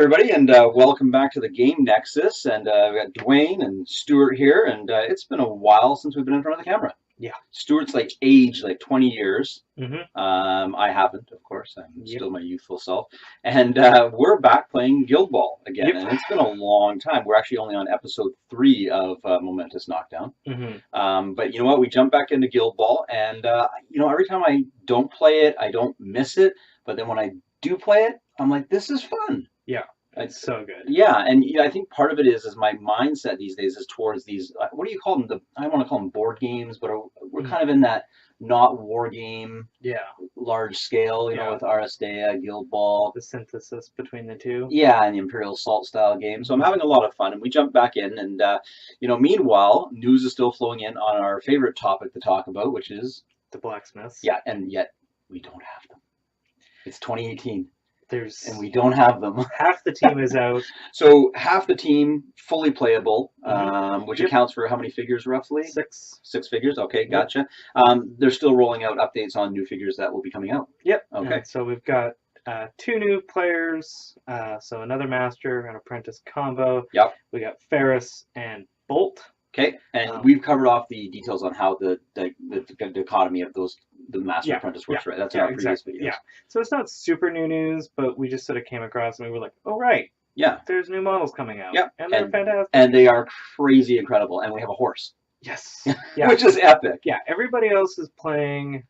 everybody, and welcome back to the Game Nexus. And we got Dwayne and Stewart here, and it's been a while since we've been in front of the camera. Yeah. Stuart's like aged like 20 years. Mm-hmm. I haven't, of course. I'm still my youthful self. And we're back playing Guild Ball again, and it's been a long time. We're actually only on episode 3 of Momentous Knockdown. Mm-hmm. But you know what? We jump back into Guild Ball, and every time I don't play it, I don't miss it. But then when I do play it, I'm like, this is fun. Yeah, it's so good. Yeah, and I think part of it is my mindset these days is towards these. What do you call them? I want to call them board games, but we're kind of in that not war game. Yeah. Large scale, you know, with Aristea, Guild Ball. The synthesis between the two. Yeah, and the Imperial Assault style game. So I'm having a lot of fun, and we jump back in, and meanwhile, news is still flowing in on our favorite topic to talk about, which is the blacksmiths. Yeah, and yet we don't have them. It's 2018. And we And don't have them. half the team is out. So half the team fully playable, which Yep. accounts for how many figures roughly? 6. 6 figures. Okay, Yep. gotcha. They're still rolling out updates on new figures that will be coming out. Yep. Okay. And so we've got 2 new players. So another master and apprentice combo. Yep. We got Farris and Bolt. Okay, and we've covered off the details on how the dichotomy of the master apprentice works, right? That's in our previous videos. Yeah. So it's not super new news, but we just sort of came across and we were like, oh right. Yeah. There's new models coming out. Yeah. And they're fantastic. And they are crazy incredible. And we have a horse. Yes. Yeah. Which is epic. Yeah. Everybody else is playing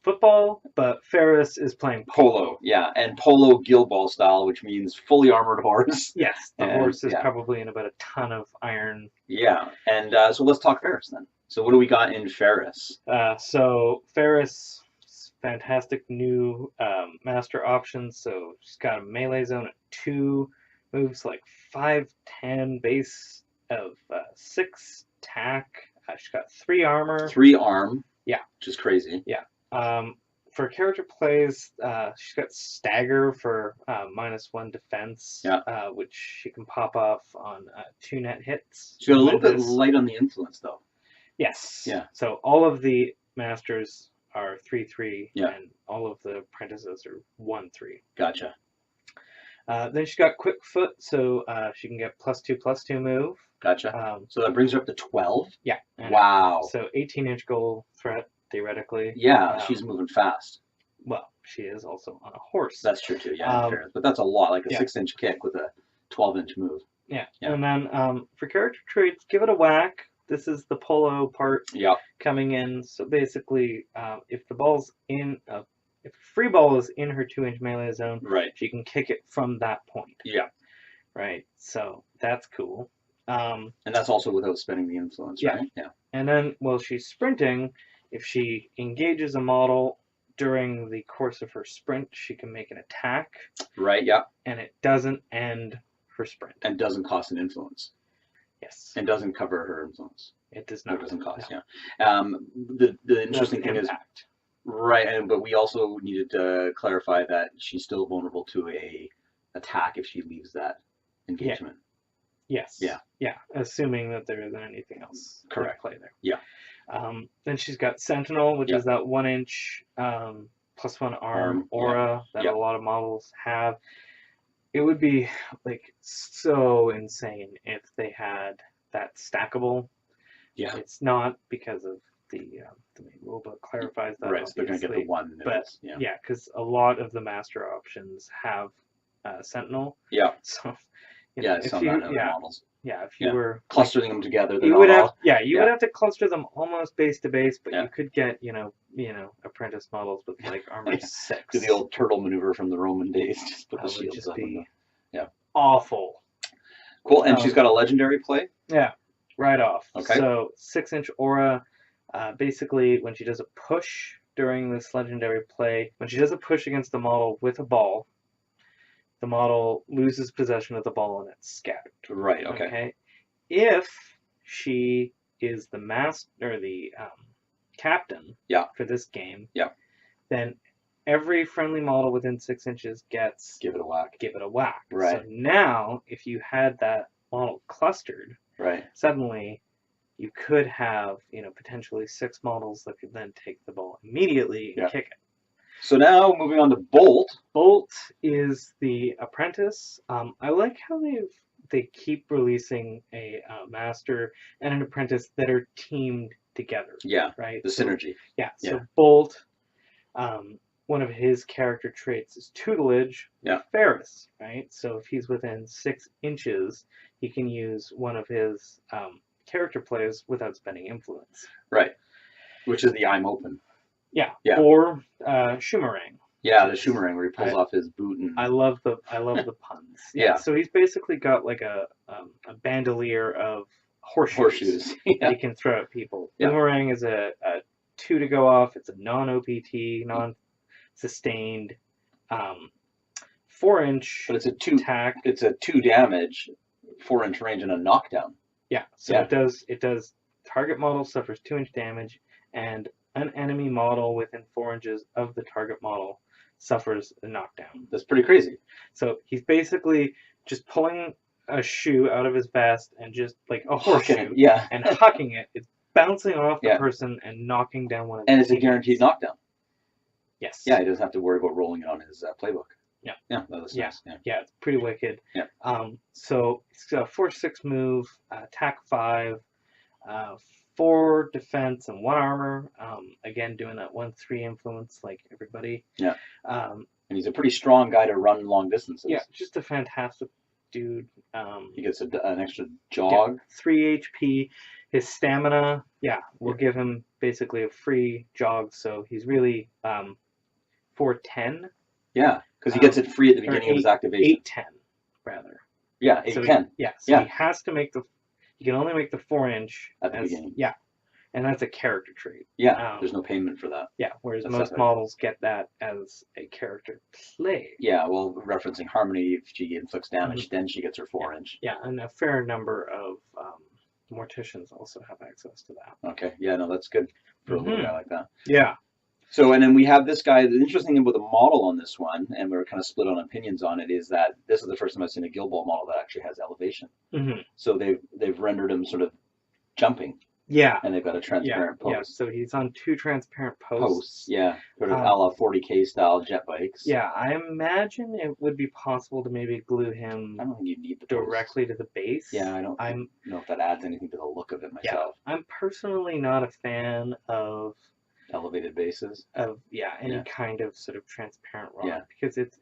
football, but Farris is playing polo. Yeah, and polo Guild Ball style, which means fully armored horse. Yes, the horse is probably in about a ton of iron. Yeah, and so let's talk Farris then. So what do we got in Farris? So Farris, fantastic new master options. So she's got a melee zone at 2, moves like 5'10", base of 6 attack. She's got 3 armor. 3 arm. Yeah. Which is crazy. Yeah. For character plays, she's got stagger for -1 defense, which she can pop off on 2 net hits. She's got a little bit light on the influence, though. Yes. Yeah. So all of the masters are 3/3, yeah. and all of the apprentices are 1/3. Gotcha. Then she's got quick foot, so she can get +2/+2 move. Gotcha. So that brings her up to 12. Yeah. Wow. So 18-inch goal threat. Theoretically. Yeah, she's moving fast. Well, she is also on a horse. That's true too, yeah. But that's a lot, like a 6-inch kick with a 12-inch move. Yeah. And then for character traits, give it a whack. This is the polo part coming in. So basically, if the ball's in, if a free ball is in her 2-inch melee zone, right, she can kick it from that point. Yeah. Right. So that's cool. And that's also without spending the influence, right? Yeah. And then while she's sprinting, if she engages a model during the course of her sprint, she can make an attack. Right, yeah. And it doesn't end her sprint. And doesn't cost an influence. Yes. And doesn't cover her influence. It does not. No, it doesn't cost, yeah. The interesting thing is... Right, but we also needed to clarify that she's still vulnerable to a attack if she leaves that engagement. Yes. Yeah. Yeah, assuming that there isn't anything else correct play there. Yeah. Then she's got Sentinel, which is that 1-inch +1 arm aura that a lot of models have. It would be like so insane if they had that stackable. Yeah. It's not because of the main rule book clarifies that. Right, so they're going to get the one. But yeah, because a lot of the master options have Sentinel. Yeah. So if you models. Yeah, if you were clustering them together, you would have would have to cluster them almost base to base, but you could get apprentice models with like armor 6. Do the old turtle maneuver from the Roman days, just put the shields up. Awful. Cool, and she's got a legendary play. Yeah, right off. Okay. So 6-inch aura. Basically, when she does a push during this legendary play, when she does a push against the model with a ball, the model loses possession of the ball and it's scattered. Right, okay. If she is the master or the captain for this game, then every friendly model within 6 inches gets give it a whack. Right. So now, if you had that model clustered, suddenly you could have potentially 6 models that could then take the ball immediately and kick it. So now moving on to Bolt. Bolt is the apprentice. I like how they keep releasing a master and an apprentice that are teamed together. Yeah, right. the synergy. Yeah. Yeah. So Bolt, one of his character traits is tutelage with Farris, right? So if he's within 6 inches, he can use one of his character plays without spending influence. Right. Which is the I'm open. Yeah. Yeah. Or Shumarang. Yeah, the Shumarang where he pulls off his boot and. I love the puns. Yeah. So he's basically got like a bandolier of horseshoes Yeah. that he can throw at people. Boomerang is a 2 to go off. It's a non-OPT, non-sustained, 4-inch. But it's a 2 attack. It's a 2 damage, 4-inch range, and a knockdown. Yeah. So it does. Target model suffers 2-inch damage, and an enemy model within 4 inches of the target model suffers a knockdown. That's pretty crazy. So he's basically just pulling a shoe out of his vest and just like a horseshoe, and hucking it. It's bouncing off the person and knocking down one of them. And it's a guaranteed knockdown. Yes. Yeah, he doesn't have to worry about rolling it on his playbook. Yeah. Yeah, that's nice. Yeah, it's pretty wicked. Yeah. So it's got a 4/6 move, attack 5, 4 defense and 1 armor. Again, doing that 1/3 influence like everybody. Yeah. And he's a pretty strong guy to run long distances. Yeah, just a fantastic dude. He gets an extra jog. 3 HP. His stamina, will give him basically a free jog. So he's really 4/10. Yeah, because he gets it free at the beginning of his activation. 8/10, rather. Yeah, 8/10. So he has to make he can only make the 4-inch at the beginning. Yeah, and that's a character trait. Yeah, there's no payment for that. Yeah, whereas most models get that as a character play. Yeah, well, referencing Harmony, if she inflicts damage, then she gets her 4-inch. Yeah, and a fair number of Morticians also have access to that. Okay, yeah, no, that's good for a little guy like that. Yeah. So, and then we have this guy. The interesting thing with the model on this one, and we're kind of split on opinions on it, is that this is the first time I've seen a Guild Ball model that actually has elevation. So they've rendered him sort of jumping. Yeah. And they've got a transparent post. Yeah, so he's on 2 transparent posts. Yeah, sort of a la 40K style jet bikes. Yeah, I imagine it would be possible to maybe glue him I don't think you need the directly to the base. Yeah, I don't know if that adds anything to the look of it myself. Yeah, I'm personally not a fan of elevated bases. Of any kind of sort of transparent rod because it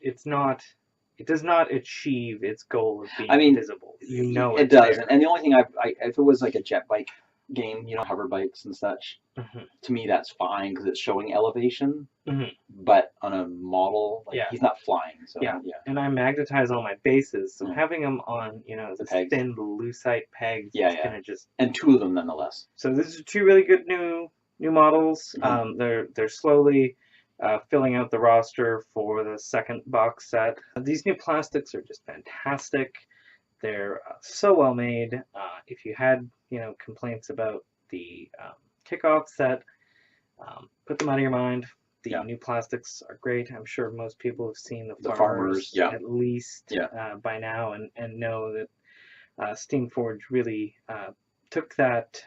does not achieve its goal of being visible. You know it does. And the only thing if it was like a jet bike game, hover bikes and such, to me that's fine because it's showing elevation. But on a model, he's not flying. So and I magnetize all my bases, so having them on the thin lucite pegs, gonna just and 2 of them nonetheless. So these are 2 really good new models. They're slowly filling out the roster for the second box set. These new plastics are just fantastic. They're so well made. If you had complaints about the kickoff set, put them out of your mind. The new plastics are great. I'm sure most people have seen the farmers at least by now and know that Steamforge really took that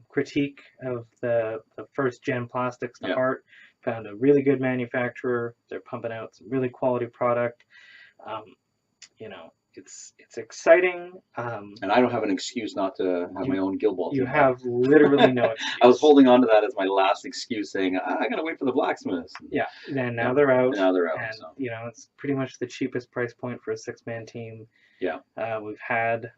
critique of the first gen plastics to heart, found a really good manufacturer. They're pumping out some really quality product. It's exciting. And I don't have an excuse not to have my own Guild Ball team. You have literally no excuse. I was holding on to that as my last excuse, saying I gotta wait for the Blacksmiths. Yeah, and now they're out. Now they're out. And so. It's pretty much the cheapest price point for a 6-man team. Yeah. We've had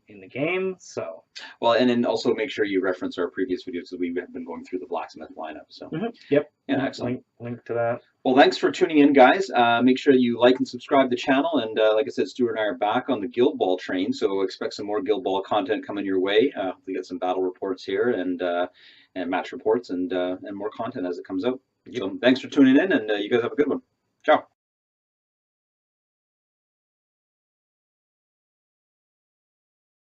in the game. So. Well, and then also make sure you reference our previous videos because we have been going through the Blacksmith lineup. So. Yep. Yeah, excellent. Link to that. Well, thanks for tuning in, guys. Make sure you like and subscribe to the channel. And like I said, Stuart and I are back on the Guild Ball train, so expect some more Guild Ball content coming your way. We got some battle reports here and match reports and more content as it comes out. Yep. So thanks for tuning in, and you guys have a good one.